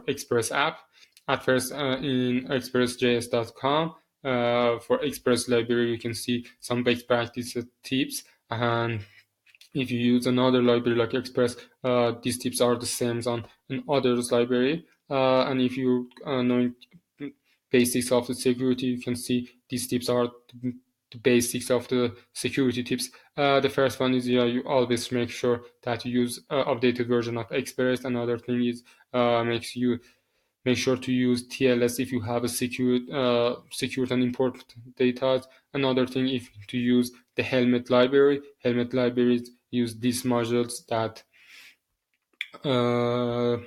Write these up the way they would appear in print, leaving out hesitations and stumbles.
Express app. At first, in express.js.com, for Express library, you can see some best practice tips. And if you use another library like Express, these tips are the same on in others library. And if you know basics of the security, you can see these tips are the basics of the security tips. The first one is, yeah, you always make sure that you use updated version of Express. Another thing is make sure to use TLS if you have a secured and important data. Another thing, if to use the Helmet library. Helmet libraries use these modules that uh,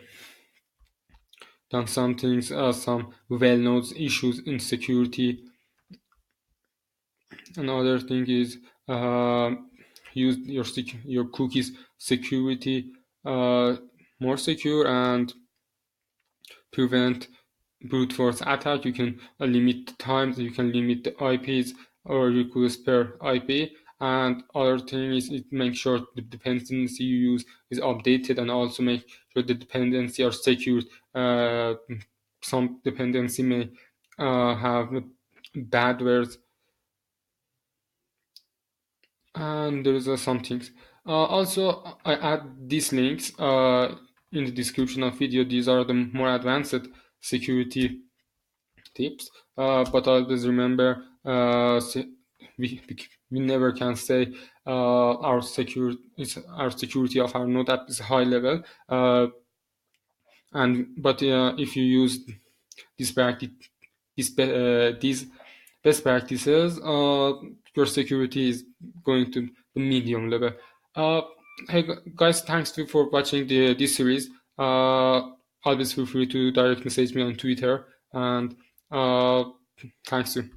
done some things, some well-known issues in security. Another thing is use your cookies security more secure and prevent brute force attack. You can limit the times, you can limit the IPs or requests per IP. And other thing is it makes sure the dependency you use is updated, and also make sure the dependency are secured. Some dependency may have bad words, and there is some things. Also, I add these links in the description of video. These are the more advanced security tips, but always remember, we never can say our security of our node app is high level. But if you use this practice, these best practices, your security is going to the medium level. Uh, hey guys, thanks for watching this series. Always feel free to direct message me on Twitter, and thanks to